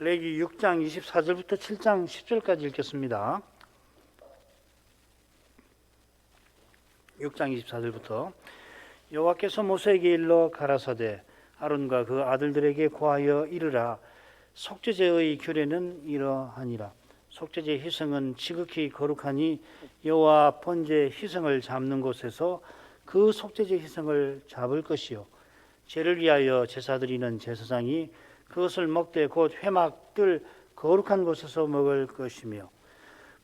레위기 6장 24절부터 7장 10절까지 읽겠습니다. 6장 24절부터 여호와께서 모세에게 일러 가라사대 아론과 그 아들들에게 고하여 이르라. 속죄제의 규례는 이러하니라. 속죄제 희생은 지극히 거룩하니 여호와 번제 희생을 잡는 곳에서 그 속죄제 희생을 잡을 것이요, 죄를 위하여 제사 드리는 제사장이 그것을 먹되 곧 회막들 거룩한 곳에서 먹을 것이며,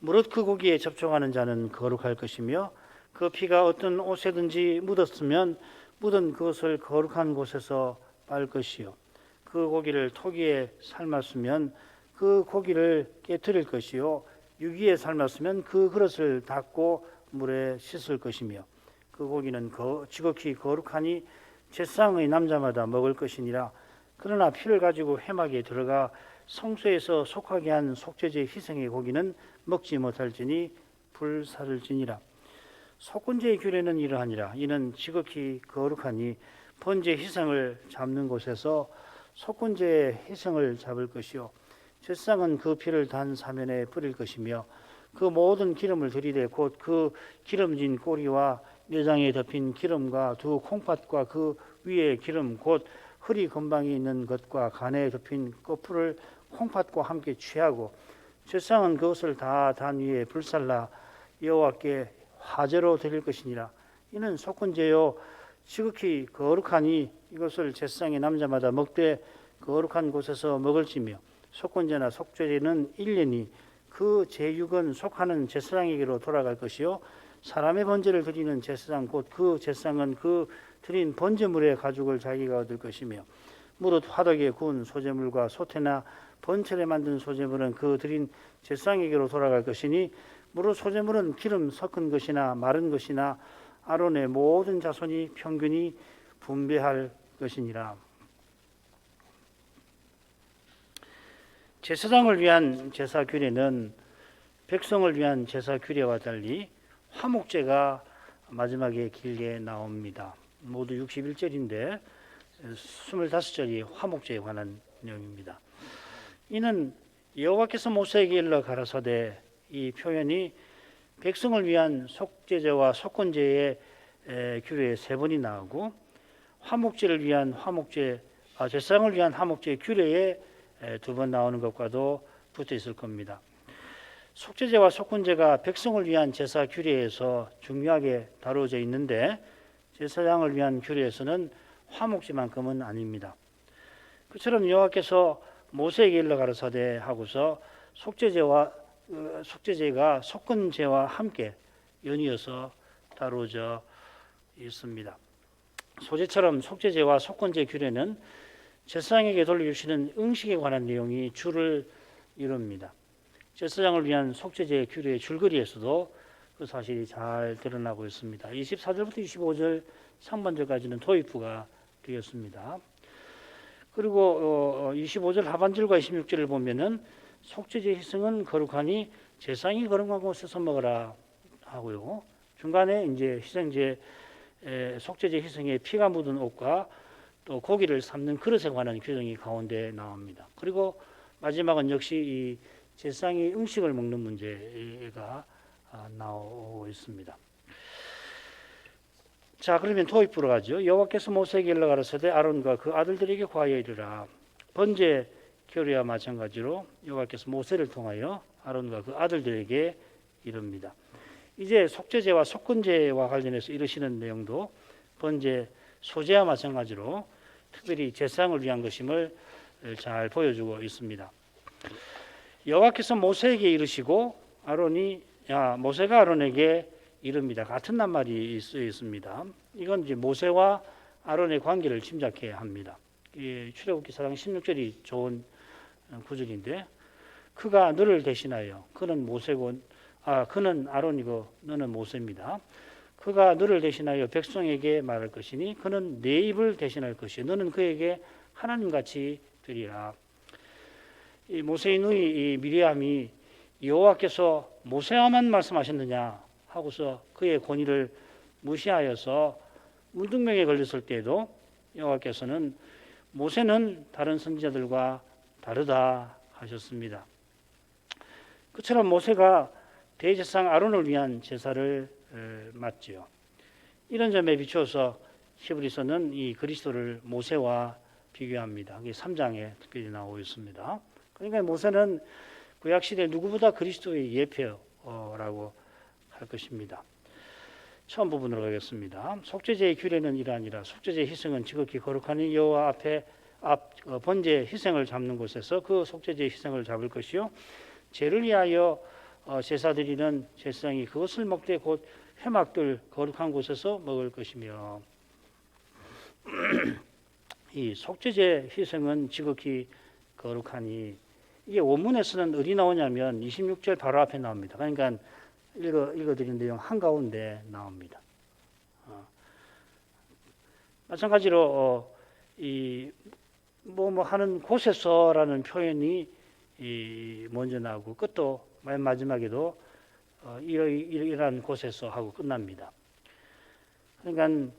무릇 그 고기에 접촉하는 자는 거룩할 것이며, 그 피가 어떤 옷에든지 묻었으면 묻은 그것을 거룩한 곳에서 빨 것이요, 그 고기를 토기에 삶았으면 그 고기를 깨뜨릴 것이요, 유기에 삶았으면 그 그릇을 닦고 물에 씻을 것이며, 그 고기는 지극히 거룩하니 제사장의 남자마다 먹을 것이니라. 그러나 피를 가지고 회막에 들어가 성소에서 속하게 한 속죄제 희생의 고기는 먹지 못할지니 불사를지니라. 속건제의 규례는 이러하니라. 이는 지극히 거룩하니 번제 희생을 잡는 곳에서 속건제의 희생을 잡을 것이요, 제사장은 그 피를 단 사면에 뿌릴 것이며, 그 모든 기름을 들이되 곧 그 기름진 꼬리와 내장에 덮인 기름과 두 콩팥과 그 위에 기름 곧 허리 근방에 있는 것과 간에 덮인 거풀을 콩팥과 함께 취하고, 제사장은 그것을 다 단 위에 불살라 여호와께 화제로 드릴 것이니라. 이는 속건제요 지극히 거룩하니 이것을 제사장의 남자마다 먹되 거룩한 곳에서 먹을지며, 속건제나 속죄제는 1년이 그 제육은 속하는 제사장에게로 돌아갈 것이요, 사람의 번제를 드리는 제사장 곧 그 제사장은 그 드린 번제물의 가죽을 자기가 얻을 것이며, 무릇 화덕에 구운 소제물과 소태나 번철에 만든 소제물은 그 드린 제사장에게로 돌아갈 것이니, 무릇 소제물은 기름 섞은 것이나 마른 것이나 아론의 모든 자손이 평균이 분배할 것이니라. 제사장을 위한 제사 규례는 백성을 위한 제사 규례와 달리 화목제가 마지막에 길게 나옵니다. 모두 61절인데 25절이 화목제에 관한 내용입니다. 이는 여호와께서 모세에게 일러 가라사대, 이 표현이 백성을 위한 속죄제와 속건제의 규례에 세 번이 나오고, 화목제를 위한 제사장을 위한 화목제 규례에 두 번 나오는 것과도 붙어 있을 겁니다. 속죄제와 속건제가 백성을 위한 제사 규례에서 중요하게 다루어져 있는데, 제사장을 위한 규례에서는 화목제만큼은 아닙니다. 그처럼 여호와께서 모세에게 일러 가라사대 하고서 속죄제가 속건제와 함께 연이어서 다루어져 있습니다. 소제처럼 속죄제와 속건제 규례는 제사장에게 돌려주시는 응식에 관한 내용이 주를 이룹니다. 제사장을 위한 속죄제 규례의 줄거리에서도 그 사실이 잘 드러나고 있습니다. 24절부터 25절 상반절까지는 도입부가 되었습니다. 그리고 25절 하반절과 26절을 보면은 속죄제 희생은 거룩하니 제사장이 거룩한 곳에서 먹으라 하고요. 중간에 이제 속죄제 희생에 피가 묻은 옷과 또 고기를 삶는 그릇에 관한 규정이 가운데 나옵니다. 그리고 마지막은 역시 이 제사장이 음식을 먹는 문제가 나오고 있습니다. 자, 그러면 도입부로 가죠. 여호와께서 모세에게 일러 가라사대 아론과 그 아들들에게 고하여 이르라. 번제 규례와 마찬가지로 여호와께서 모세를 통하여 아론과 그 아들들에게 이릅니다. 이제 속죄제와 속건제와 관련해서 이르시는 내용도 번제 소제와 마찬가지로 특별히 제사장을 위한 것임을 잘 보여주고 있습니다. 여호와께서 모세에게 이르시고 모세가 아론에게 이릅니다. 같은 낱말이 쓰여 있습니다. 이건 이제 모세와 아론의 관계를 짐작해 합니다. 출애굽기 4장 16절이 좋은 구절인데, 그가 너를 대신하여, 그는 아론이고 너는 모세입니다. 그가 너를 대신하여 백성에게 말할 것이니 그는 내 입을 대신할 것이요 너는 그에게 하나님같이 되리라. 이 모세의 누이 이 미리암이 여호와께서 모세와만 말씀하셨느냐 하고서 그의 권위를 무시하여서 문둥병에 걸렸을 때에도 여호와께서는 모세는 다른 선지자들과 다르다 하셨습니다. 그처럼 모세가 대제사장 아론을 위한 제사를 맡지요. 이런 점에 비추어서 히브리서는 이 그리스도를 모세와 비교합니다. 이게 3장에 특별히 나오고 있습니다. 그러니까 모세는 구약시대 누구보다 그리스도의 예표라고 할 것입니다. 처음 부분으로 가겠습니다. 속죄제의 규례는 이러하니라. 속죄제의 희생은 지극히 거룩하니 여호와 앞에 번제 희생을 잡는 곳에서 그 속죄제의 희생을 잡을 것이요 죄를 위하여 제사 드리는 제사장이 그것을 먹되 곧 회막들 거룩한 곳에서 먹을 것이며 이 속죄제 희생은 지극히 거룩하니 이게 원문에서는 어디 나오냐면 26절 바로 앞에 나옵니다. 그러니까 읽어드린 내용 한가운데 나옵니다. 마찬가지로 이 뭐 하는 곳에서라는 표현이 먼저 나오고 끝도 맨 마지막에도 이러한 곳에서 하고 끝납니다. 그러니까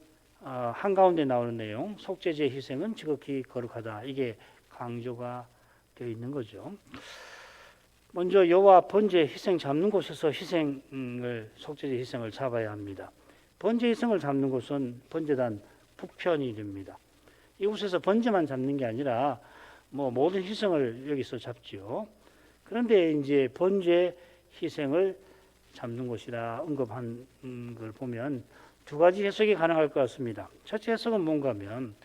한가운데 나오는 내용 속죄제 희생은 지극히 거룩하다. 이게 강조가 되어 있는 거죠. 먼저 여호와 번제 희생 잡는 곳에서 속죄제 희생을 잡아야 합니다. 번제 희생을 잡는 곳은 번제단 북편이 됩니다. 이곳에서 번제만 잡는 게 아니라 모든 희생을 여기서 잡지요. 그런데 이제 번제 희생을 잡는 곳이라 언급한 걸 보면 두 가지 해석이 가능할 것 같습니다. 첫째 해석은 뭔가 하면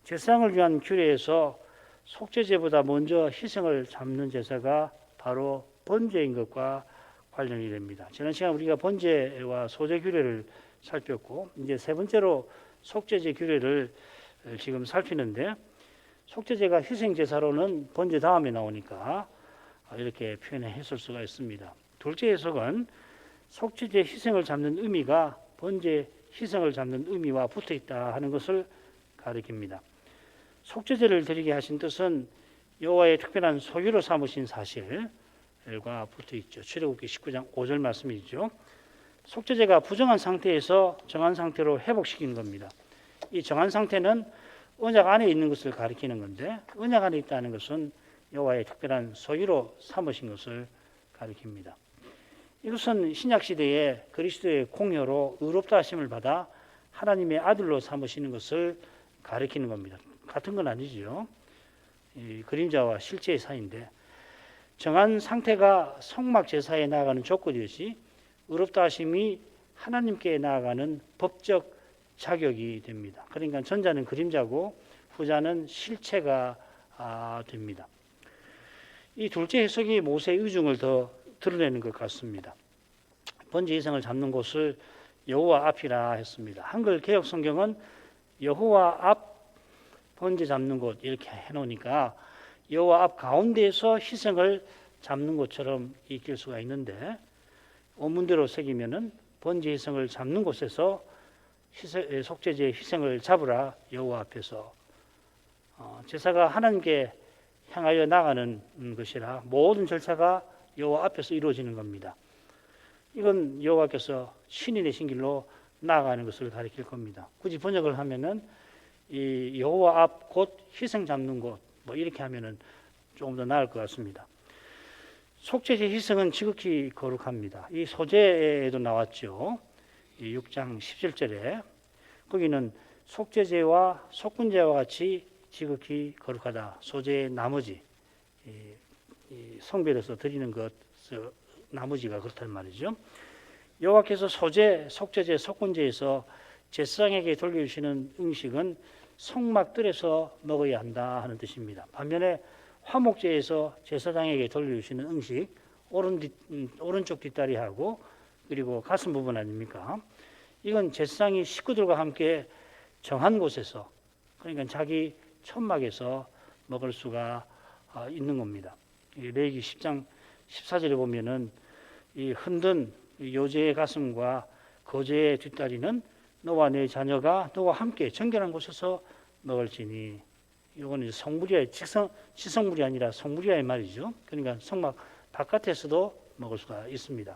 제사장을 위한 규례에서 속죄제보다 먼저 희생을 잡는 제사가 바로 번제인 것과 관련이 됩니다. 지난 시간 우리가 번제와 소제 규례를 살폈고 이제 세 번째로 속죄제 규례를 지금 살피는데 속죄제가 희생제사로는 번제 다음에 나오니까 이렇게 표현했을 수가 있습니다. 둘째 해석은 속죄제 희생을 잡는 의미가 번제 희생을 잡는 의미와 붙어 있다 하는 것을 가리킵니다. 속죄제를 드리게 하신 뜻은 여호와의 특별한 소유로 삼으신 사실과 붙어 있죠. 출애굽기 19장 5절 말씀이죠. 속죄제가 부정한 상태에서 정한 상태로 회복시키는 겁니다. 이 정한 상태는 언약 안에 있는 것을 가리키는 건데 언약 안에 있다는 것은 여호와의 특별한 소유로 삼으신 것을 가리킵니다. 이것은 신약 시대에 그리스도의 공효로 의롭다 하심을 받아 하나님의 아들로 삼으시는 것을 가리키는 겁니다. 같은 건 아니지요. 이 그림자와 실제의 사이인데 정한 상태가 성막 제사에 나아가는 조건이듯이 의롭다 하심이 하나님께 나아가는 법적 자격이 됩니다. 그러니까 전자는 그림자고 후자는 실체가 됩니다. 이 둘째 해석이 모세의 의중을 더 드러내는 것 같습니다. 번제 희생을 잡는 곳을 여호와 앞이라 했습니다. 한글 개역 성경은 여호와 앞 번제 잡는 곳 이렇게 해놓으니까 여호와 앞 가운데에서 희생을 잡는 것처럼 읽힐 수가 있는데 원문대로 새기면은 번제 희생을 잡는 곳에서 속죄제 희생을 잡으라 여호와 앞에서 제사가 하나님께 향하여 나가는 것이라 모든 절차가 여호와 앞에서 이루어지는 겁니다. 이건 여호와께서 신이 되신 길로 나아가는 것을 가리킬 겁니다. 굳이 번역을 하면은 이 여호와 앞 곧 희생 잡는 곳 이렇게 하면은 조금 더 나을 것 같습니다. 속죄제 희생은 지극히 거룩합니다. 이 소제에도 나왔죠. 6장 17절에 거기는 속죄제와 속군제와 같이 지극히 거룩하다. 소제의 나머지 이 성별에서 드리는 것 나머지가 그렇단 말이죠. 여호와께서 소제, 속죄제, 속군제에서 제사장에게 돌려주시는 음식은 성막들에서 먹어야 한다 하는 뜻입니다. 반면에 화목제에서 제사장에게 돌려주시는 음식 오른쪽 뒷다리하고 그리고 가슴 부분 아닙니까? 이건 제사장이 식구들과 함께 정한 곳에서 그러니까 자기 천막에서 먹을 수가 있는 겁니다. 레위기 10장 14절에 보면은 이 흔든 요제의 가슴과 거제의 뒷다리는 너와 내 자녀가 너와 함께 정결한 곳에서 먹을지니 이거는 성물이야 지성물이 아니라 성물이야의 말이죠. 그러니까 성막 바깥에서도 먹을 수가 있습니다.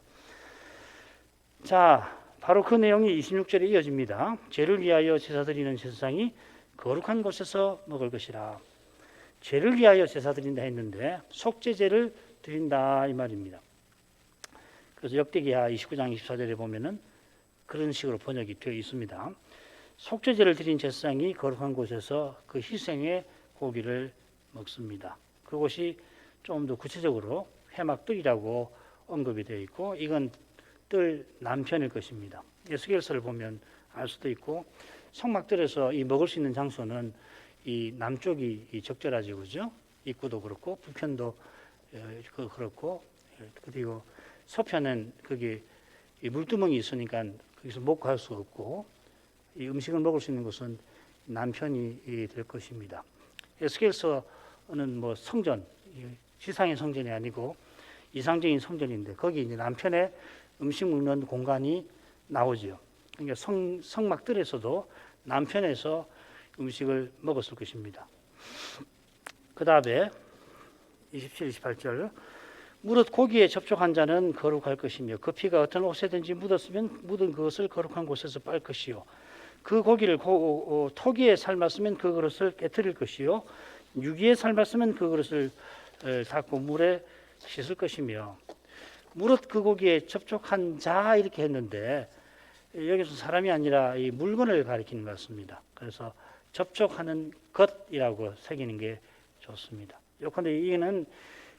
자, 바로 그 내용이 26절에 이어집니다. 죄를 위하여 제사 드리는 제사장이 거룩한 곳에서 먹을 것이라. 죄를 위하여 제사 드린다 했는데 속죄제를 드린다 이 말입니다. 그래서 역대기하 29장 24절에 보면은 그런 식으로 번역이 되어 있습니다. 속죄제를 드린 제사장이 거룩한 곳에서 그 희생의 고기를 먹습니다. 그것이 좀 더 구체적으로 회막뜰이라고 언급이 되어 있고 이건 뜰 남편일 것입니다. 에스겔서를 보면 알 수도 있고 성막뜰에서 이 먹을 수 있는 장소는 이 남쪽이 적절하죠, 그죠? 입구도 그렇고 북편도 그렇고 그리고 서편은 거기 물두멍이 있으니까 거기서 못 갈 수 없고 이 음식을 먹을 수 있는 곳은 남편이 될 것입니다. 에스겔서는 뭐 성전, 지상의 성전이 아니고 이상적인 성전인데 거기 이제 남편의 음식 먹는 공간이 나오죠. 그러니까 성막들에서도 남편에서 음식을 먹었을 것입니다. 그 다음에 27, 28절 무릇 고기에 접촉한 자는 거룩할 것이며 그 피가 어떤 옷에든지 묻었으면 묻은 그것을 거룩한 곳에서 빨 것이요 그 고기를 토기에 삶았으면 그 그릇을 깨뜨릴 것이요 유기에 삶았으면 그 그릇을 닦고 물에 씻을 것이며 무릇 그 고기에 접촉한 자 이렇게 했는데 여기서 사람이 아니라 이 물건을 가리키는 것 같습니다. 그래서 접촉하는 것이라고 새기는 게 좋습니다. 요컨대 이는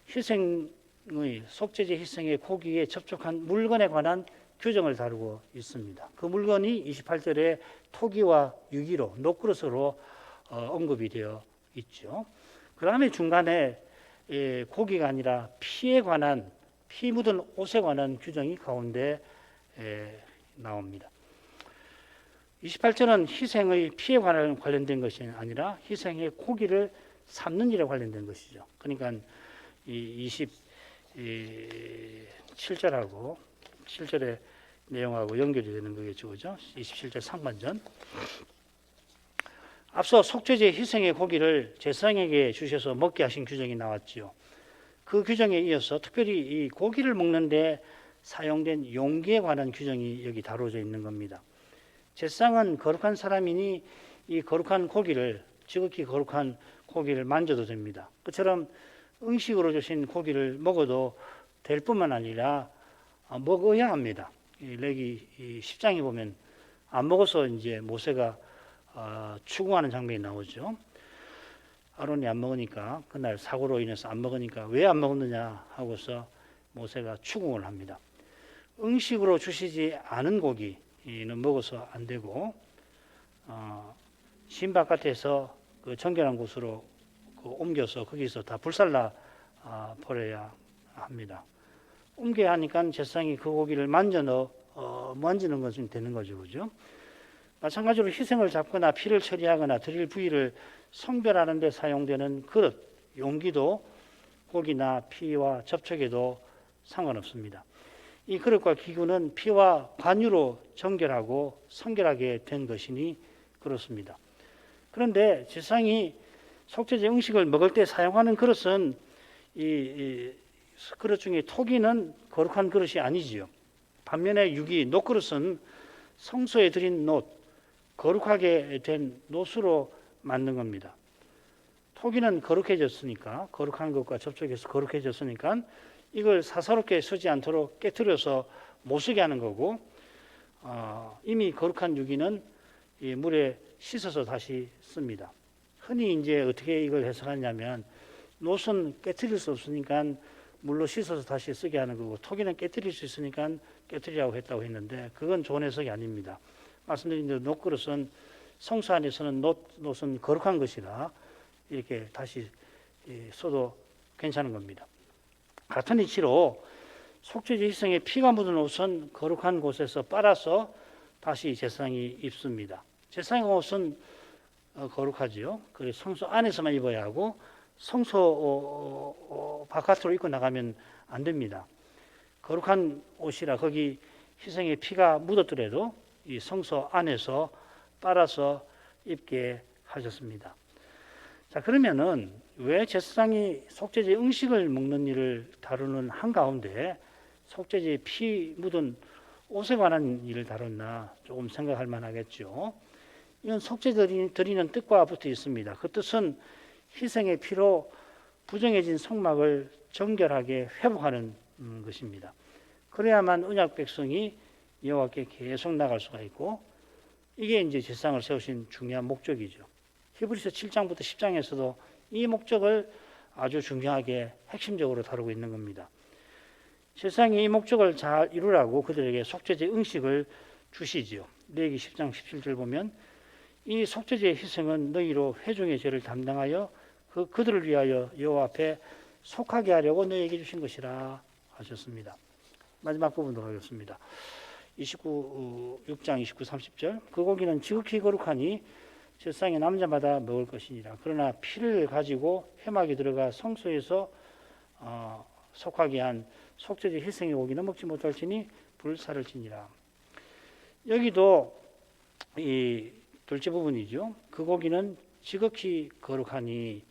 희생의 속죄제 희생의 고기에 접촉한 물건에 관한 규정을 다루고 있습니다. 그 물건이 28절에 토기와 유기로 녹그릇으로 언급이 되어 있죠. 그 다음에 중간에 고기가 아니라 피에 관한 피 묻은 옷에 관한 규정이 가운데 나옵니다. 28절은 희생의 피에 관련된 것이 아니라 희생의 고기를 삶는 일에 관련된 것이죠. 그러니까 이 27절하고 7절의 내용하고 연결이 되는 거겠죠. 그죠? 27절 상반전. 앞서 속죄제 희생의 고기를 제사장에게 주셔서 먹게 하신 규정이 나왔지요. 그 규정에 이어서 특별히 이 고기를 먹는데 사용된 용기에 관한 규정이 여기 다루어져 있는 겁니다. 제사장은 거룩한 사람이니 이 거룩한 고기를 지극히 거룩한 고기를 만져도 됩니다. 그처럼 음식으로 주신 고기를 먹어도 될 뿐만 아니라 먹어야 합니다. 레기 10장에 보면 안 먹어서 이제 모세가 추궁하는 장면이 나오죠. 아론이 안 먹으니까 그날 사고로 인해서 안 먹으니까 왜 안 먹었느냐 하고서 모세가 추궁을 합니다. 음식으로 주시지 않은 고기는 먹어서 안 되고 신 바깥에서 그 정결한 곳으로 옮겨서 거기서 다 불살라 버려야 합니다. 옮겨야 하니까 제사장이 그 고기를 만지는 것은 되는 거죠, 그죠? 마찬가지로 희생을 잡거나 피를 처리하거나 드릴 부위를 성별하는 데 사용되는 그릇, 용기도 고기나 피와 접촉에도 상관없습니다. 이 그릇과 기구는 피와 관유로 정결하고 성결하게 된 것이니 그렇습니다. 그런데 제사장이 속죄제 음식을 먹을 때 사용하는 그릇은 이 그릇 중에 토기는 거룩한 그릇이 아니지요. 반면에 유기, 녹그릇은 성소에 드린 놋, 거룩하게 된 놋으로 만든 겁니다. 토기는 거룩해졌으니까 거룩한 것과 접촉해서 거룩해졌으니까 이걸 사사롭게 쓰지 않도록 깨트려서 못 쓰게 하는 거고 이미 거룩한 유기는 이 물에 씻어서 다시 씁니다. 흔히 이제 어떻게 이걸 해석하냐면 놋은 깨트릴 수 없으니까 물로 씻어서 다시 쓰게 하는 거고 토기는 깨트릴 수 있으니까 깨트리라고 했다고 했는데 그건 좋은 해석이 아닙니다. 말씀드린 대로 놋그릇은 성소 안에서는 놋은 거룩한 것이라 이렇게 다시 써도 괜찮은 겁니다. 같은 이치로 속죄제 희생에 피가 묻은 옷은 거룩한 곳에서 빨아서 다시 제사장이 입습니다. 제사장 옷은 거룩하지요. 그래서 성소 안에서만 입어야 하고 성소 바깥으로 입고 나가면 안 됩니다. 거룩한 옷이라 거기 희생의 피가 묻었더라도 이 성소 안에서 빨아서 입게 하셨습니다. 자, 그러면은 왜 제사장이 속죄제 음식을 먹는 일을 다루는 한가운데 속죄제 피 묻은 옷에 관한 일을 다뤘나 조금 생각할 만하겠죠. 이건 속죄 드리는 뜻과 붙어 있습니다. 그 뜻은 희생의 피로 부정해진 성막을 정결하게 회복하는 것입니다. 그래야만 언약 백성이 여호와께 계속 나갈 수가 있고, 이게 이제 제사장을 세우신 중요한 목적이죠. 히브리서 7장부터 10장에서도 이 목적을 아주 중요하게 핵심적으로 다루고 있는 겁니다. 제사장이 이 목적을 잘 이루라고 그들에게 속죄제 응식을 주시지요. 레위기 10장 17절 보면 이 속죄제의 희생은 너희로 회중의 죄를 담당하여 그들을 위하여 여호와 앞에 속하게 하려고 너희에게 주신 것이라 하셨습니다. 마지막 부분으로 하겠습니다. 6장 29, 30절 그 고기는 지극히 거룩하니 제사장의 남자마다 먹을 것이니라. 그러나 피를 가지고 회막에 들어가 성소에서 속하게 한 속죄제 희생의 고기는 먹지 못할지니 불사를 지니라. 여기도 이 둘째 부분이죠. 그 고기는 지극히 거룩하니,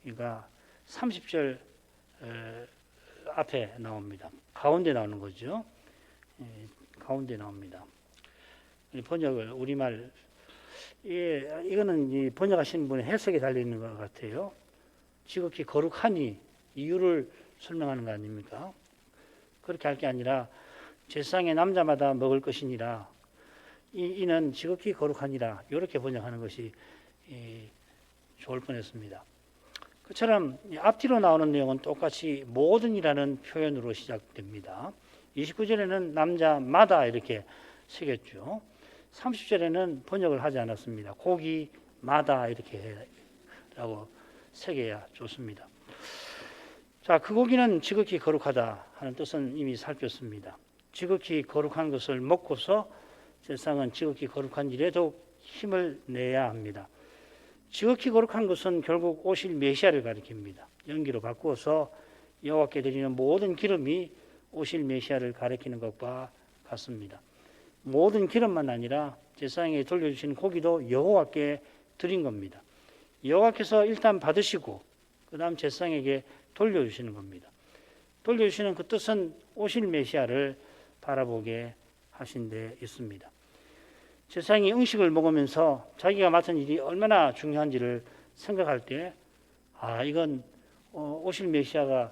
그러니까 30절 앞에 나옵니다. 가운데 나오는 거죠. 가운데 나옵니다. 번역을 우리말 이거는 이 번역하신 분의 해석에 달려 있는 것 같아요. 지극히 거룩하니 이유를 설명하는 거 아닙니까? 그렇게 할 게 아니라 제사장의 남자마다 먹을 것이니라. 이는 지극히 거룩하니라. 이렇게 번역하는 것이 좋을 뻔했습니다. 그처럼 앞뒤로 나오는 내용은 똑같이 모든이라는 표현으로 시작됩니다. 29절에는 남자마다 이렇게 새겼죠. 30절에는 번역을 하지 않았습니다. 고기마다 이렇게 라고 새겨야 좋습니다. 자, 그 고기는 지극히 거룩하다 하는 뜻은 이미 살폈습니다. 지극히 거룩한 것을 먹고서 제사장은 지극히 거룩한 일에 더욱 힘을 내야 합니다. 지극히 거룩한 것은 결국 오실 메시아를 가리킵니다. 연기로 바꾸어서 여호와께 드리는 모든 기름이 오실 메시아를 가리키는 것과 같습니다. 모든 기름만 아니라 제사장에게 돌려주신 고기도 여호와께 드린 겁니다. 여호와께서 일단 받으시고 그 다음 제사장에게 돌려주시는 겁니다. 돌려주시는 그 뜻은 오실 메시아를 바라보게 하신 데 있습니다. 제사장이 음식을 먹으면서 자기가 맡은 일이 얼마나 중요한지를 생각할 때, 이건 오실 메시아가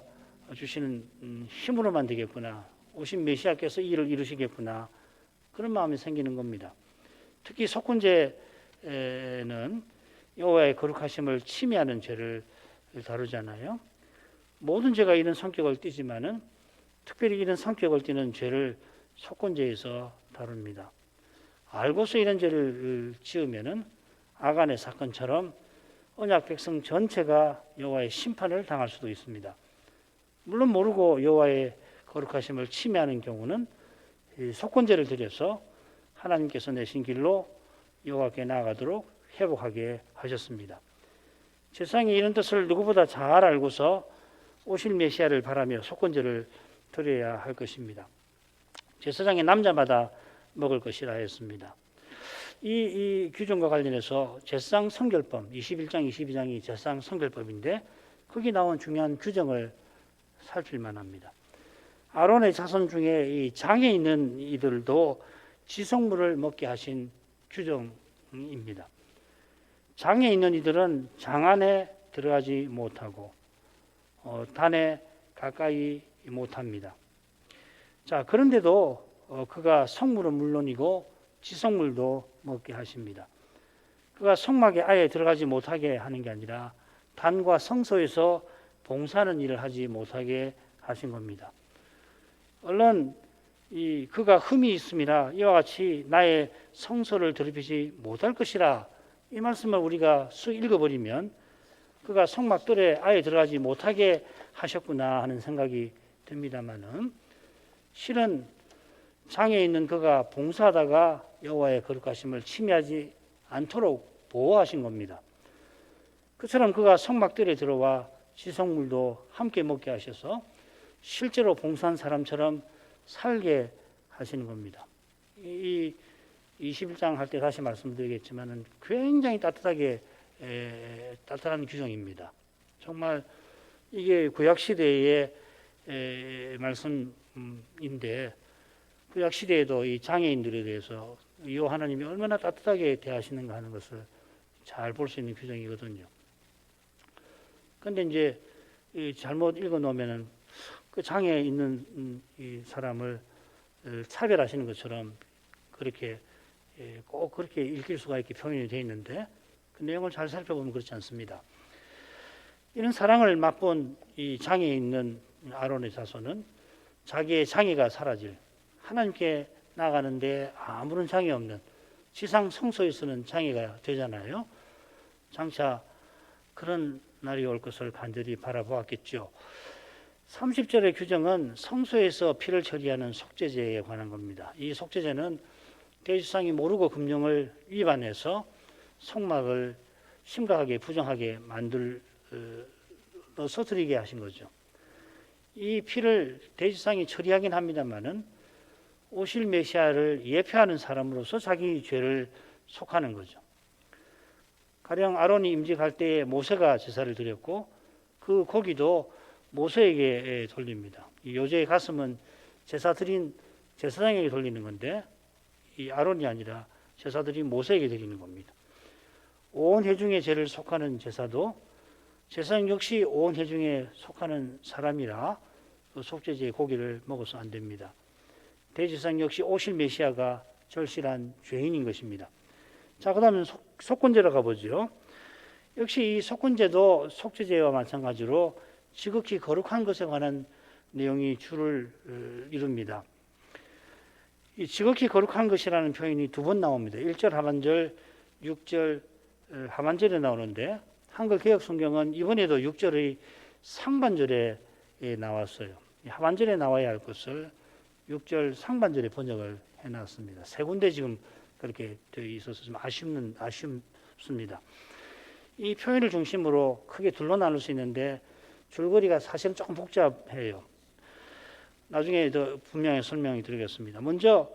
주시는 힘으로만 되겠구나, 오신 메시아께서 이 일을 이루시겠구나, 그런 마음이 생기는 겁니다. 특히 속건제는 여호와의 거룩하심을 침해하는 죄를 다루잖아요. 모든 죄가 이런 성격을 띠지만은 특별히 이런 성격을 띠는 죄를 속건제에서 다룹니다. 알고서 이런 죄를 지으면은 아간의 사건처럼 언약 백성 전체가 여호와의 심판을 당할 수도 있습니다. 물론 모르고 여호와의 거룩하심을 침해하는 경우는 속건제를 드려서 하나님께서 내신 길로 여호와께 나아가도록 회복하게 하셨습니다. 제사장이 이런 뜻을 누구보다 잘 알고서 오실 메시아를 바라며 속건제를 드려야 할 것입니다. 제사장의 남자마다 먹을 것이라 했습니다. 이 규정과 관련해서 제사장 성결법 21장 22장이 제사장 성결법인데 거기 나온 중요한 규정을 살필만 합니다. 아론의 자손 중에 이 장에 있는 이들도 지성물을 먹게 하신 규정입니다. 장에 있는 이들은 장 안에 들어가지 못하고 단에 가까이 못합니다. 자, 그런데도 그가 성물은 물론이고 지성물도 먹게 하십니다. 그가 성막에 아예 들어가지 못하게 하는 게 아니라 단과 성소에서 봉사하는 일을 하지 못하게 하신 겁니다. 얼른 그가 흠이 있음이라 이와 같이 나의 성소를 더럽히지 못할 것이라, 이 말씀을 우리가 쑥 읽어버리면 그가 성막들에 아예 들어가지 못하게 하셨구나 하는 생각이 듭니다만은, 실은 장에 있는 그가 봉사하다가 여호와의 거룩하심을 침해하지 않도록 보호하신 겁니다. 그처럼 그가 성막들에 들어와 지성물도 함께 먹게 하셔서 실제로 봉사한 사람처럼 살게 하시는 겁니다. 이 21장 할 때 다시 말씀드리겠지만은 굉장히 따뜻한 규정입니다. 정말 이게 구약 시대의 말씀인데, 구약 시대에도 이 장애인들에 대해서 이 하나님이 얼마나 따뜻하게 대하시는가 하는 것을 잘 볼 수 있는 규정이거든요. 근데 이제 잘못 읽어 놓으면은 그 장애에 있는 이 사람을 차별하시는 것처럼 그렇게 꼭 그렇게 읽힐 수가 있게 표현이 되어 있는데 그 내용을 잘 살펴보면 그렇지 않습니다. 이런 사랑을 맛본 이 장애에 있는 아론의 자손은 자기의 장애가 사라질 하나님께 나가는데 아무런 장애 없는 지상 성소에서는 장애가 되잖아요. 장차 그런 날이 올 것을 간절히 바라보았겠죠. 30절의 규정은 성소에서 피를 처리하는 속죄제에 관한 겁니다. 이 속죄제는 대지상이 모르고 금령을 위반해서 성막을 심각하게 부정하게 만들어서 드리게 하신 거죠. 이 피를 대지상이 처리하긴 합니다만은 오실 메시아를 예표하는 사람으로서 자기 죄를 속하는 거죠. 가령 아론이 임직할 때에 모세가 제사를 드렸고 그 고기도 모세에게 돌립니다. 이 요제의 가슴은 제사 드린 제사장에게 돌리는 건데 이 아론이 아니라 제사 드린 모세에게 드리는 겁니다. 온 회중의 죄를 속하는 제사도 제사장 역시 온 회중에 속하는 사람이라 그 속죄제의 고기를 먹어서 안 됩니다. 대제사장 역시 오실 메시아가 절실한 죄인인 것입니다. 자, 그 다음에 속건제로 가보죠. 역시 이 속건제도 속죄제와 마찬가지로 지극히 거룩한 것에 관한 내용이 주를 이룹니다. 이 지극히 거룩한 것이라는 표현이 두 번 나옵니다. 1절 하반절, 6절 하반절에 나오는데 한글 개역 성경은 이번에도 6절의 상반절에 나왔어요. 하반절에 나와야 할 것을 6절 상반절에 번역을 해놨습니다. 세 군데 지금 그렇게 되어 있어서 좀 아쉽습니다. 이 표현을 중심으로 크게 둘로 나눌 수 있는데 줄거리가 사실은 조금 복잡해요. 나중에 더 분명히 설명이 드리겠습니다. 먼저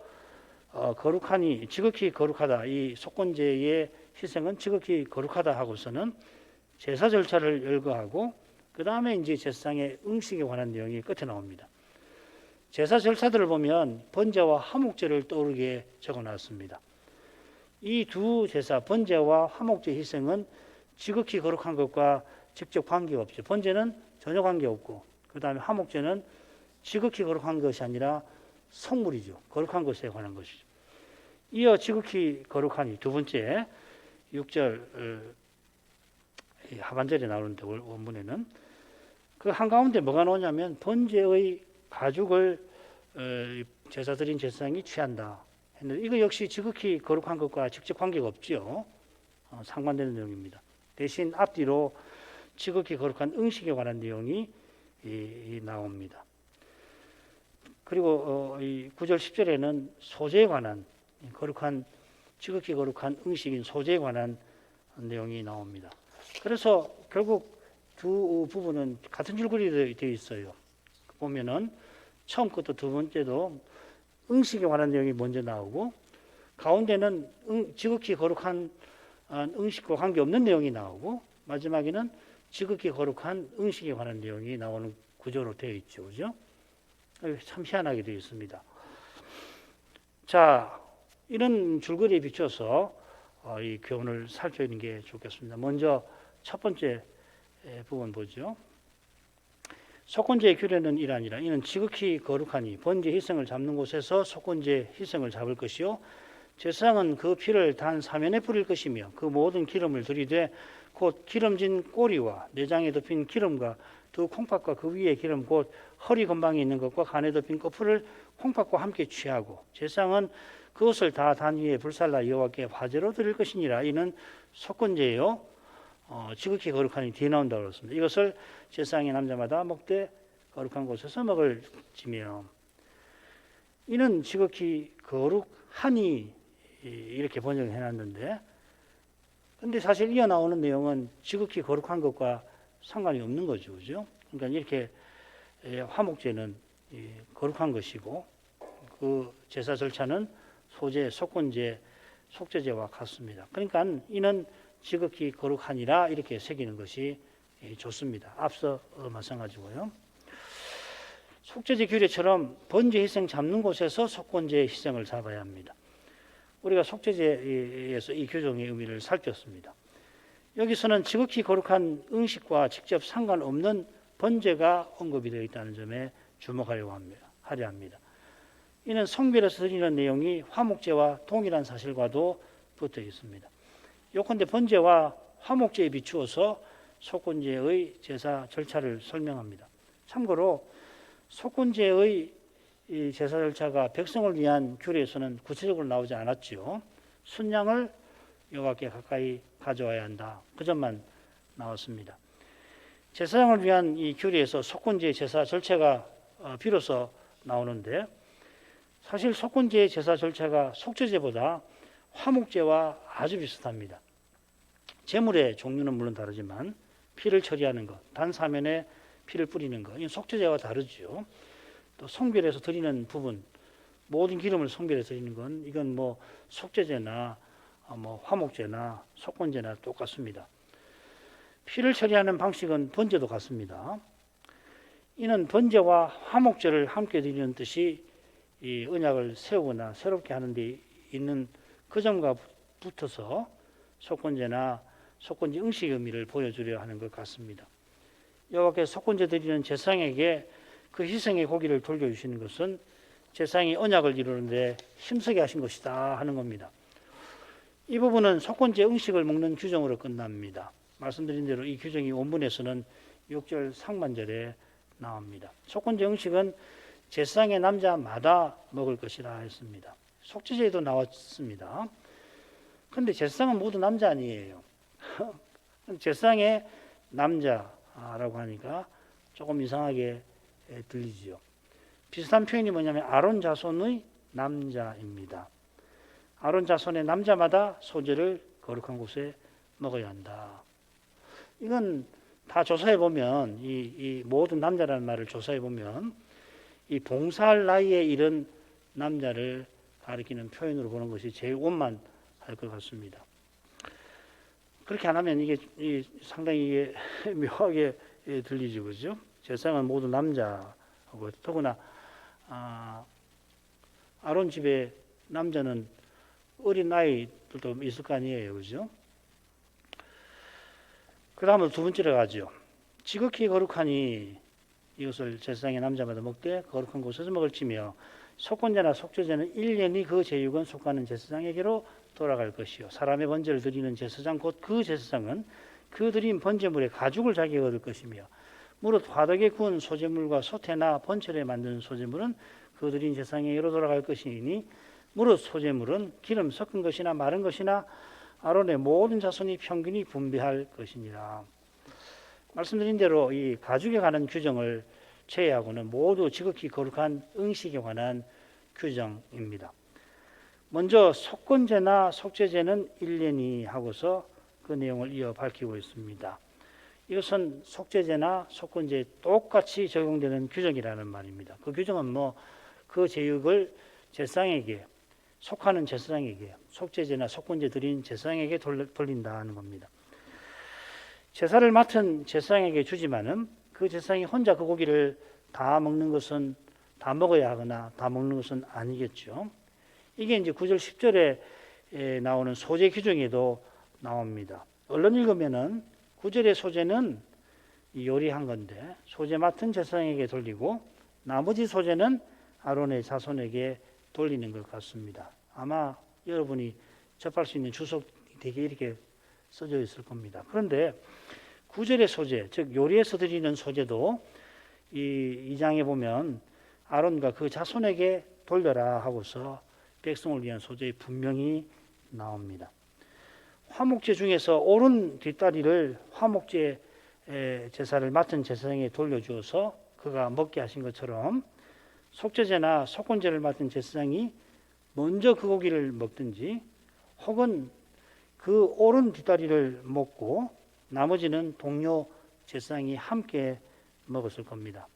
거룩하니 지극히 거룩하다. 이 속건제의 희생은 지극히 거룩하다 하고서는 제사 절차를 열거하고 그 다음에 이제 제사장의 응식에 관한 내용이 끝에 나옵니다. 제사 절차들을 보면 번제와 화목제를 떠오르게 적어놨습니다. 이 두 제사, 번제와 화목제 희생은 지극히 거룩한 것과 직접 관계가 없죠. 번제는 전혀 관계없고 그 다음에 화목제는 지극히 거룩한 것이 아니라 성물이죠. 거룩한 것에 관한 것이죠. 이어 지극히 거룩하니 두 번째 6절 하반절에 나오는데 원문에는 그 한가운데 뭐가 나오냐면 번제의 가죽을 제사 드린 제사장이 취한다 했는데 이거 역시 지극히 거룩한 것과 직접 관계가 없죠. 상관되는 내용입니다. 대신 앞뒤로 지극히 거룩한 응식에 관한 내용이 나옵니다. 그리고 이 9절 10절에는 소제에 관한 거룩한 지극히 거룩한 응식인 소제에 관한 내용이 나옵니다. 그래서 결국 두 부분은 같은 줄거리로 되어 있어요. 보면은 처음 것도 두 번째도 응식에 관한 내용이 먼저 나오고 가운데는 지극히 거룩한 응식과 관계없는 내용이 나오고 마지막에는 지극히 거룩한 응식에 관한 내용이 나오는 구조로 되어 있죠. 그죠? 참 희한하게 되어 있습니다. 자, 이런 줄거리에 비춰서 이 교훈을 살펴보는 게 좋겠습니다. 먼저 첫 번째 부분 보죠. 속건제의 규례는 이러하니라. 이는 지극히 거룩하니 번제 희생을 잡는 곳에서 속건제 희생을 잡을 것이요 제사장은 그 피를 단 사면에 뿌릴 것이며 그 모든 기름을 들이되 곧 기름진 꼬리와 내장에 덮인 기름과 두 콩팥과 그 위에 기름 곧 허리 건방에 있는 것과 간에 덮인 거풀을 콩팥과 함께 취하고 제사장은 그것을 다 단 위에 불살라 여호와께 화제로 드릴 것이니라. 이는 속건제요 지극히 거룩하니 뒤에 나온다고 그랬습니다. 이것을 제사장의 남자마다 먹되 거룩한 곳에서 먹을지며 이는 지극히 거룩하니 이렇게 번역을 해놨는데 근데 사실 이어 나오는 내용은 지극히 거룩한 것과 상관이 없는 거죠. 그죠? 그러니까 이렇게 화목제는 거룩한 것이고 그 제사 절차는 소제, 속건제, 속죄제와 같습니다. 그러니까 이는 지극히 거룩하니라 이렇게 새기는 것이 좋습니다. 앞서 마찬가지고요. 속죄제 규례처럼 번제 희생 잡는 곳에서 속건제 희생을 잡아야 합니다. 우리가 속죄제에서 이 규정의 의미를 살폈습니다. 여기서는 지극히 거룩한 음식과 직접 상관없는 번제가 언급이 되어 있다는 점에 주목하려 합니다. 이는 성별에서 드리는 내용이 화목제와 동일한 사실과도 붙어 있습니다. 요컨대 번제와 화목제에 비추어서 속건제의 제사 절차를 설명합니다. 참고로 속건제의 제사 절차가 백성을 위한 규례에서는 구체적으로 나오지 않았지요. 순양을 여호와께 가까이 가져와야 한다. 그 점만 나왔습니다. 제사장을 위한 이 규례에서 속건제 제사 절차가 비로소 나오는데 사실 속건제 제사 절차가 속죄제보다 화목제와 아주 비슷합니다. 제물의 종류는 물론 다르지만 피를 처리하는 것, 단사면에 피를 뿌리는 것, 이건 속죄제와 다르죠. 또 성별에서 드리는 부분, 모든 기름을 성별에 드리는 건 이건 뭐 속죄제나 뭐 화목제나 속건제나 똑같습니다. 피를 처리하는 방식은 번제도 같습니다. 이는 번제와 화목제를 함께 드리는 뜻이 이 언약을 세우거나 새롭게 하는 데 있는 그 점과 붙어서 속건제나 속건제 응식 의미를 보여주려 하는 것 같습니다. 여호와께 속건제 드리는 제사장에게 그 희생의 고기를 돌려주시는 것은 제사장이 언약을 이루는데 힘쓰게 하신 것이다 하는 겁니다. 이 부분은 속건제 응식을 먹는 규정으로 끝납니다. 말씀드린 대로 이 규정이 원문에서는 6절 상반절에 나옵니다. 속건제 응식은 제사장의 남자마다 먹을 것이라 했습니다. 속죄제에도 나왔습니다. 그런데 제사장은 모두 남자 아니에요. 제사장의 남자라고 하니까 조금 이상하게 들리지요. 비슷한 표현이 뭐냐면 아론 자손의 남자입니다. 아론 자손의 남자마다 소제를 거룩한 곳에 먹어야 한다. 이건 다 조사해 보면 이 모든 남자라는 말을 조사해 보면 이 봉사할 나이에 이른 남자를 가리키는 표현으로 보는 것이 제일 원만할 것 같습니다. 그렇게 안 하면 이게 상당히 묘하게 들리죠, 그죠? 제사장은 모두 남자고 더구나 아론 집에 남자는 어린 아이들도 있을 거 아니에요, 그죠? 그 다음으로 두 번째로 가죠. 지극히 거룩하니 이것을 제사장의 남자마다 먹되 거룩한 곳에서 먹을지며 속건제나 속죄제는 1년이 그 제육은 속하는 제사장에게로 돌아갈 것이요 사람의 번제를 드리는 제사장 곧 그 제사장은 그 드린 번제물의 가죽을 자기가 얻을 것이며 무릇 화덕에 구운 소제물과 소태나 번철에 만든 소제물은 그 드린 제사장에게로 돌아갈 것이니 무릇 소제물은 기름 섞은 것이나 마른 것이나 아론의 모든 자손이 평균이 분배할 것이니라. 말씀드린 대로 이 가죽에 관한 규정을 제외하고는 모두 지극히 거룩한 응식에 관한 규정입니다. 먼저 속건제나 속죄제는 1년이 하고서 그 내용을 이어 밝히고 있습니다. 이것은 속죄제나 속건제에 똑같이 적용되는 규정이라는 말입니다. 그 규정은 뭐 그 제육을 제사장에게 속하는 제사장에게 속죄제나 속건제 드린 제사장에게 돌린다 하는 겁니다. 제사를 맡은 제사장에게 주지만은 그 제사장이 혼자 그 고기를 다 먹는 것은 다 먹어야 하거나 다 먹는 것은 아니겠죠. 이게 이제 9절 10절에 나오는 소제 규정에도 나옵니다. 얼른 읽으면은 9절의 소제는 요리한 건데 소제 맡은 제사장에게 돌리고 나머지 소제는 아론의 자손에게 돌리는 것 같습니다. 아마 여러분이 접할 수 있는 주석이 되게 이렇게 써져 있을 겁니다. 그런데 9절의 소제, 즉 요리에서 드리는 소제도 이 2장에 보면 아론과 그 자손에게 돌려라 하고서 백성을 위한 소제에 분명히 나옵니다. 화목제 중에서 오른 뒷다리를 화목제 제사를 맡은 제사장에 돌려주어서 그가 먹게 하신 것처럼 속죄제나 속건제를 맡은 제사장이 먼저 그 고기를 먹든지 혹은 그 오른 뒷다리를 먹고 나머지는 동료 제사장이 함께 먹었을 겁니다.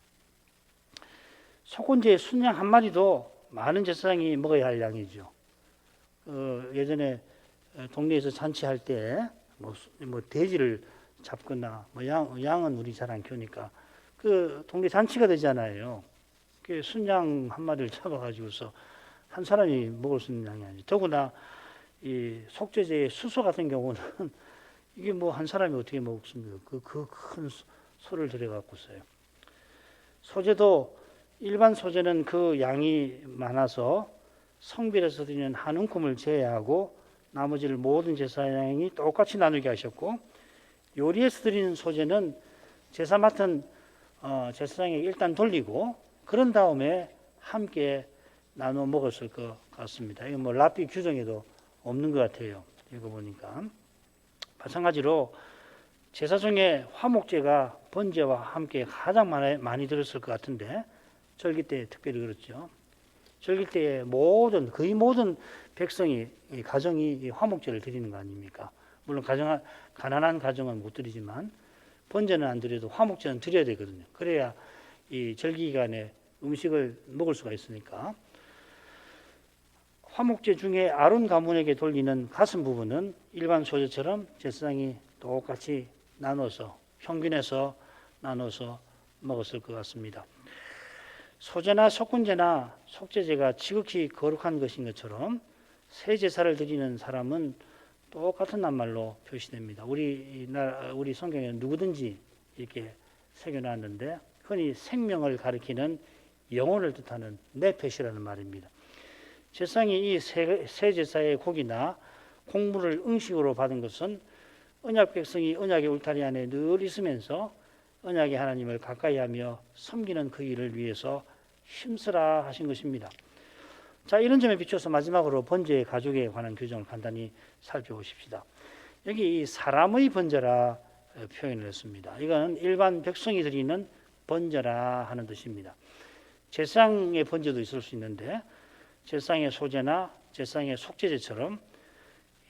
속건제의 순양 한 마리도 많은 제사장이 먹어야 할 양이죠. 예전에 동네에서 잔치할 때 뭐 돼지를 잡거나 뭐 양은 우리 잘 안 키우니까 그 동네 잔치가 되잖아요. 그 순양 한 마리를 잡아가지고서 한 사람이 먹을 수 있는 양이 아니죠. 더구나 이 속죄제의 수소 같은 경우는 이게 뭐 한 사람이 어떻게 먹습니까? 그 큰 소를 들여갖고서요. 소제도 일반 소제는 그 양이 많아서 성별에서 드리는 한 움큼을 제외하고 나머지를 모든 제사장이 똑같이 나누게 하셨고, 요리에서 드리는 소제는 제사 맡은 제사장에게 일단 돌리고 그런 다음에 함께 나눠 먹었을 것 같습니다. 이거 뭐 랍비 규정에도 없는 것 같아요. 이거 보니까. 마찬가지로 제사 중에 화목제가 번제와 함께 가장 많이 들었을 것 같은데, 절기 때 특별히 그렇죠. 절기 때에 거의 모든 백성이, 가정이 화목제를 드리는 거 아닙니까? 물론 가난한 가정은 못 드리지만 번제는 안 드려도 화목제는 드려야 되거든요. 그래야 이 절기 기간에 음식을 먹을 수가 있으니까. 화목제 중에 아론 가문에게 돌리는 가슴 부분은 일반 소제처럼 제사장이 똑같이 나눠서 평균해서 나눠서 먹었을 것 같습니다. 소제나 속건제나 속제제가 지극히 거룩한 것인 것처럼 새 제사를 드리는 사람은 똑같은 낱말로 표시됩니다. 우리 성경에는 누구든지 이렇게 새겨놨는데 흔히 생명을 가리키는 영혼을 뜻하는 네펫이라는 말입니다. 제사장이 이 새 제사의 고기나 곡물을 응식으로 받은 것은 언약 백성이 언약의 울타리 안에 늘 있으면서 언약의 하나님을 가까이하며 섬기는 그 일을 위해서 힘쓰라 하신 것입니다. 자, 이런 점에 비춰서 마지막으로 번제의 가족에 관한 규정을 간단히 살펴보십시다. 여기 이 사람의 번제라 표현을 했습니다. 이건 일반 백성이 드리는 번제라 하는 뜻입니다. 제사장의 번제도 있을 수 있는데 제사장의 소제나 제사장의 속제제처럼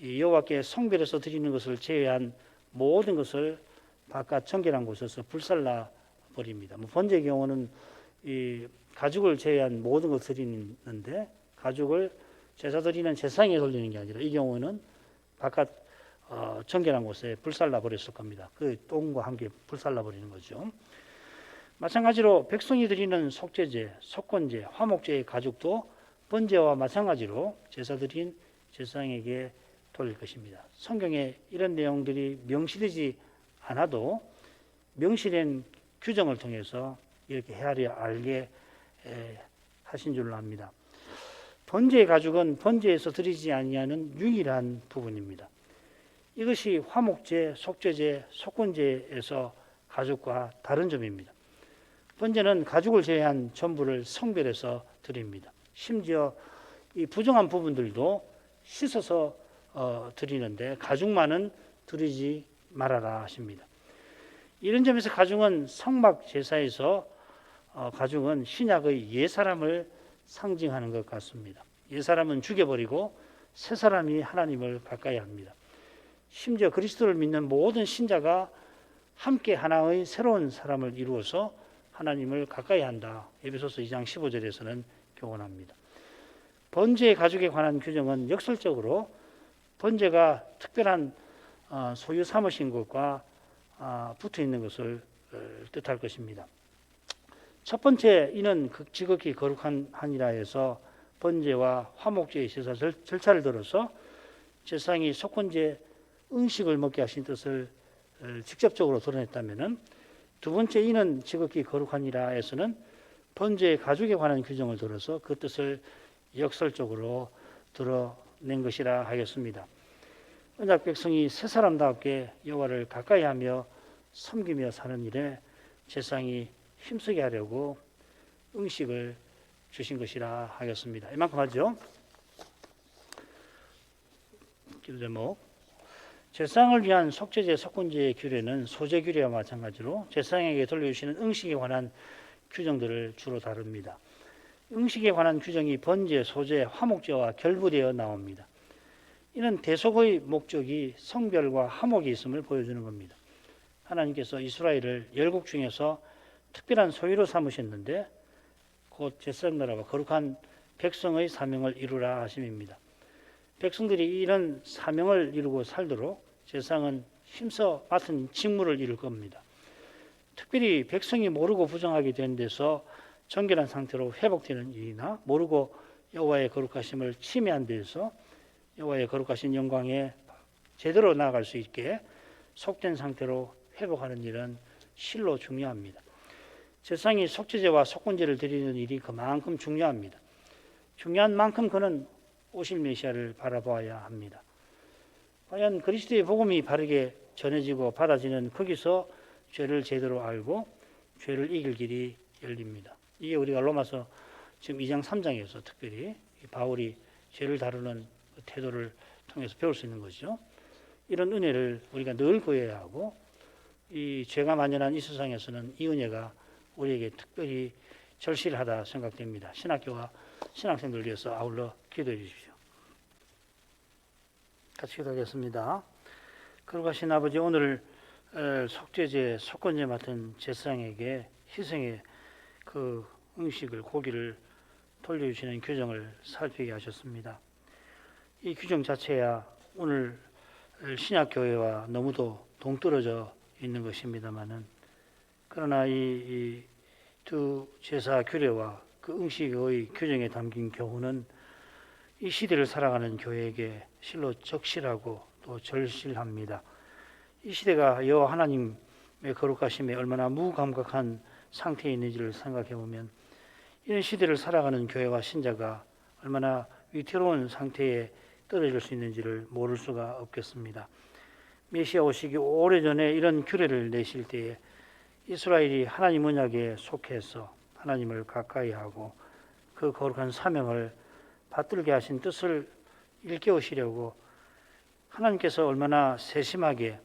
여호와께 성별에서 드리는 것을 제외한 모든 것을 바깥 정결한 곳에서 불살라 버립니다. 번제의 경우는 이 가죽을 제외한 모든 것을 드리는데 가죽을 제사 드리는 제사장에 돌리는 게 아니라 이 경우는 바깥 정결한 곳에 불살라 버렸을 겁니다. 그 똥과 함께 불살라 버리는 거죠. 마찬가지로 백성이 드리는 속제제, 속건제, 화목제의 가죽도 번제와 마찬가지로 제사 드린 제사장에게 돌릴 것입니다. 성경에 이런 내용들이 명시되지 않아도 명시된 규정을 통해서 이렇게 헤아려 알게 하신 줄로 압니다. 번제의 가죽은 번제에서 드리지 아니하는 유일한 부분입니다. 이것이 화목제, 속제제, 속건제에서 가죽과 다른 점입니다. 번제는 가죽을 제외한 전부를 성별해서 드립니다. 심지어 이 부정한 부분들도 씻어서 드리는데 가죽만은 드리지 말아라 하십니다. 이런 점에서 가죽은 성막 제사에서 가죽은 신약의 옛사람을 상징하는 것 같습니다. 옛사람은 죽여버리고 새사람이 하나님을 가까이 합니다. 심지어 그리스도를 믿는 모든 신자가 함께 하나의 새로운 사람을 이루어서 하나님을 가까이 한다. 에베소서 2장 15절에서는 교훈합니다. 번제의 가죽에 관한 규정은 역설적으로 번제가 특별한 소유 삼으신 것과 붙어 있는 것을 뜻할 것입니다. 첫 번째, 이는 지극히 거룩한 하니라에서 번제와 화목제의 제사 절차를 들어서 제사장이 속건제 음식을 먹게 하신 뜻을 직접적으로 드러냈다면, 두 번째, 이는 지극히 거룩하니라에서는 번제의 가죽에 관한 규정을 들어서 그 뜻을 역설적으로 드러낸 것이라 하겠습니다. 언약 백성이 새 사람답게 여호와를 가까이하며 섬기며 사는 일에 제사장이 힘쓰게 하려고 음식을 주신 것이라 하겠습니다. 이만큼 하죠. 기도 제목. 제사장을 위한 속죄제, 속건제의 규례는 소제 규례와 마찬가지로 제사장에게 돌려주시는 음식에 관한 규정들을 주로 다룹니다. 음식에 관한 규정이 번제, 소제, 화목제와 결부되어 나옵니다. 이는 대속의 목적이 성별과 화목이 있음을 보여주는 겁니다. 하나님께서 이스라엘을 열국 중에서 특별한 소유로 삼으셨는데 곧 제사장 나라와 거룩한 백성의 사명을 이루라 하심입니다. 백성들이 이런 사명을 이루고 살도록 제사장은 힘써 맡은 직무를 이룰 겁니다. 특별히 백성이 모르고 부정하게 된 데서 정결한 상태로 회복되는 일이나 모르고 여호와의 거룩하심을 침해한 데에서 여호와의 거룩하신 영광에 제대로 나아갈 수 있게 속된 상태로 회복하는 일은 실로 중요합니다. 제사장이 속죄제와 속건제를 드리는 일이 그만큼 중요합니다. 중요한 만큼 그는 오실 메시아를 바라보아야 합니다. 과연 그리스도의 복음이 바르게 전해지고 받아지는 거기서 죄를 제대로 알고 죄를 이길 길이 열립니다. 이게 우리가 로마서 지금 2장 3장에서 특별히 바울이 죄를 다루는 태도를 통해서 배울 수 있는 것이죠. 이런 은혜를 우리가 늘 구해야 하고 이 죄가 만연한 이 세상에서는 이 은혜가 우리에게 특별히 절실하다 생각됩니다. 신학교와 신학생들 위해서 아울러 기도해 주십시오. 같이 기도하겠습니다. 거룩하신 아버지, 오늘 속죄제, 속건제 맡은 제사장에게 희생의 그 음식을, 고기를 돌려주시는 규정을 살피게 하셨습니다. 이 규정 자체야 오늘 신약교회와 너무도 동떨어져 있는 것입니다만은, 그러나 이 두 제사 규례와 그 음식의 규정에 담긴 교훈은 이 시대를 살아가는 교회에게 실로 적실하고 또 절실합니다. 이 시대가 여호와 하나님의 거룩하심에 얼마나 무감각한 상태에 있는지를 생각해 보면 이런 시대를 살아가는 교회와 신자가 얼마나 위태로운 상태에 떨어질 수 있는지를 모를 수가 없겠습니다. 메시아 오시기 오래전에 이런 규례를 내실 때에 이스라엘이 하나님 언약에 속해서 하나님을 가까이 하고 그 거룩한 사명을 받들게 하신 뜻을 일깨우시려고 하나님께서 얼마나 세심하게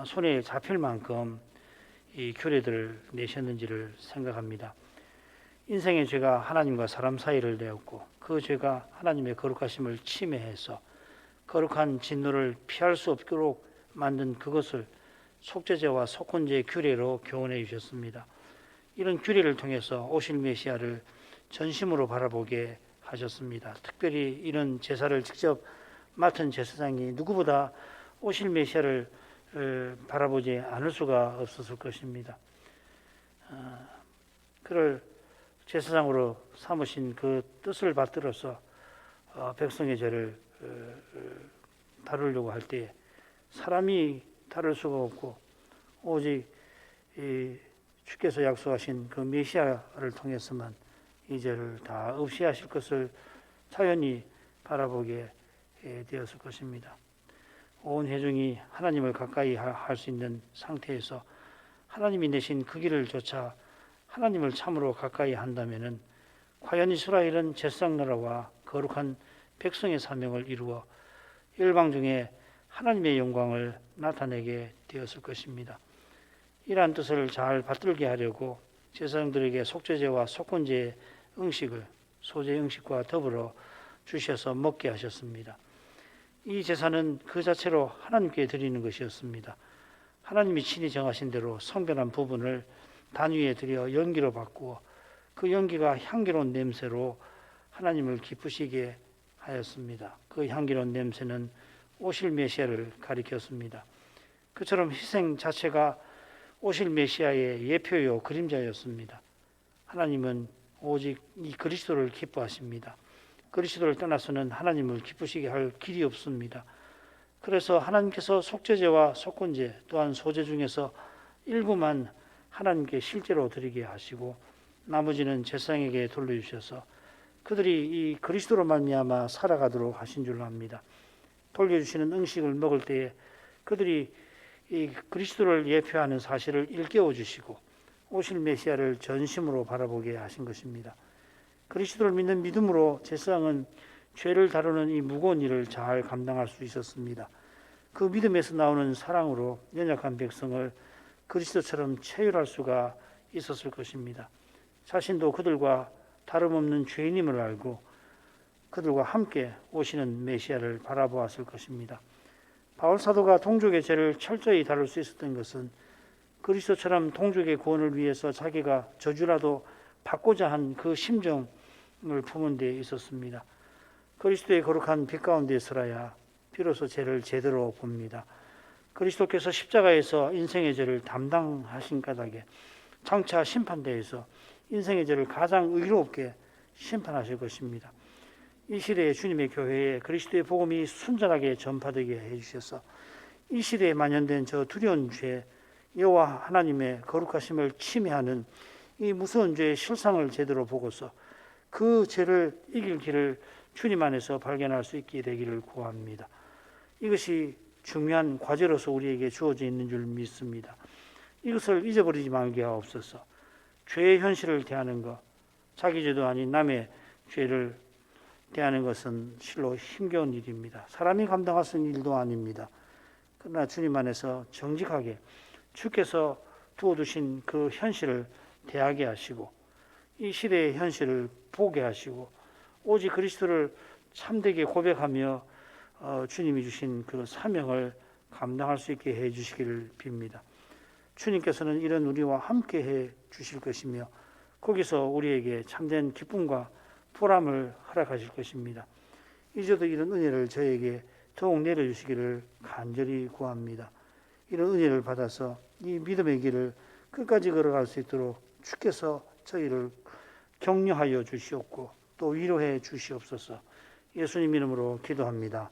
손에 잡힐 만큼 이 규례들을 내셨는지를 생각합니다. 인생의 죄가 하나님과 사람 사이를 내었고 그 죄가 하나님의 거룩하심을 침해해서 거룩한 진노를 피할 수 없도록 만든 그것을 속죄제와 속건제의 규례로 교훈해 주셨습니다. 이런 규례를 통해서 오실 메시아를 전심으로 바라보게 하셨습니다. 특별히 이런 제사를 직접 맡은 제사장이 누구보다 오실 메시아를 바라보지 않을 수가 없었을 것입니다. 그를 제사장으로 삼으신 그 뜻을 받들어서 백성의 죄를 다루려고 할 때 사람이 다룰 수가 없고 오직 주께서 약속하신 그 메시아를 통해서만 이 죄를 다 없이 하실 것을 자연히 바라보게 되었을 것입니다. 온 회중이 하나님을 가까이 할 수 있는 상태에서 하나님이 내신 그 길을 쫓아 하나님을 참으로 가까이 한다면은 과연 이스라엘은 제사장 나라와 거룩한 백성의 사명을 이루어 열방 중에 하나님의 영광을 나타내게 되었을 것입니다. 이러한 뜻을 잘 받들게 하려고 제사장들에게 속죄제와 속건제의 음식을 소제 음식과 더불어 주셔서 먹게 하셨습니다. 이 제사는 그 자체로 하나님께 드리는 것이었습니다. 하나님이 친히 정하신 대로 성별한 부분을 단 위에 드려 연기로 바꾸어 그 연기가 향기로운 냄새로 하나님을 기쁘시게 하였습니다. 그 향기로운 냄새는 오실 메시아를 가리켰습니다. 그처럼 희생 자체가 오실 메시아의 예표요 그림자였습니다. 하나님은 오직 이 그리스도를 기뻐하십니다. 그리스도를 떠나서는 하나님을 기쁘시게 할 길이 없습니다. 그래서 하나님께서 속죄제와 속건제 또한 소제 중에서 일부만 하나님께 실제로 드리게 하시고 나머지는 제사장에게 돌려주셔서 그들이 이 그리스도로 말미암아 살아가도록 하신 줄로 압니다. 돌려주시는 음식을 먹을 때에 그들이 이 그리스도를 예표하는 사실을 일깨워 주시고 오실 메시아를 전심으로 바라보게 하신 것입니다. 그리스도를 믿는 믿음으로 제사장은 죄를 다루는 이 무거운 일을 잘 감당할 수 있었습니다. 그 믿음에서 나오는 사랑으로 연약한 백성을 그리스도처럼 체휼할 수가 있었을 것입니다. 자신도 그들과 다름없는 죄인임을 알고 그들과 함께 오시는 메시아를 바라보았을 것입니다. 바울 사도가 동족의 죄를 철저히 다룰 수 있었던 것은 그리스도처럼 동족의 구원을 위해서 자기가 저주라도 받고자 한 그 심정을 품은 데 있었습니다. 그리스도의 거룩한 빛 가운데서라야 비로소 죄를 제대로 봅니다. 그리스도께서 십자가에서 인생의 죄를 담당하신 까닭에 장차 심판대에서 인생의 죄를 가장 의롭게 심판하실 것입니다. 이 시대에 주님의 교회에 그리스도의 복음이 순전하게 전파되게 해주셔서 이 시대에 만연된 저 두려운 죄, 여호와 하나님의 거룩하심을 침해하는 이 무서운 죄의 실상을 제대로 보고서 그 죄를 이길 길을 주님 안에서 발견할 수 있게 되기를 구합니다. 이것이 중요한 과제로서 우리에게 주어져 있는 줄 믿습니다. 이것을 잊어버리지 말게 하옵소서. 죄의 현실을 대하는 것, 자기 죄도 아닌 남의 죄를 대하는 것은 실로 힘겨운 일입니다. 사람이 감당할 수 있는 일도 아닙니다. 그러나 주님 안에서 정직하게 주께서 두어두신 그 현실을 대하게 하시고 이 시대의 현실을 보게 하시고 오직 그리스도를 참되게 고백하며 주님이 주신 그 사명을 감당할 수 있게 해 주시기를 빕니다. 주님께서는 이런 우리와 함께 해 주실 것이며 거기서 우리에게 참된 기쁨과 보람을 허락하실 것입니다. 이제도 이런 은혜를 저에게 더욱 내려주시기를 간절히 구합니다. 이런 은혜를 받아서 이 믿음의 길을 끝까지 걸어갈 수 있도록 주께서 저희를 격려하여 주시옵고 또 위로해 주시옵소서. 예수님 이름으로 기도합니다.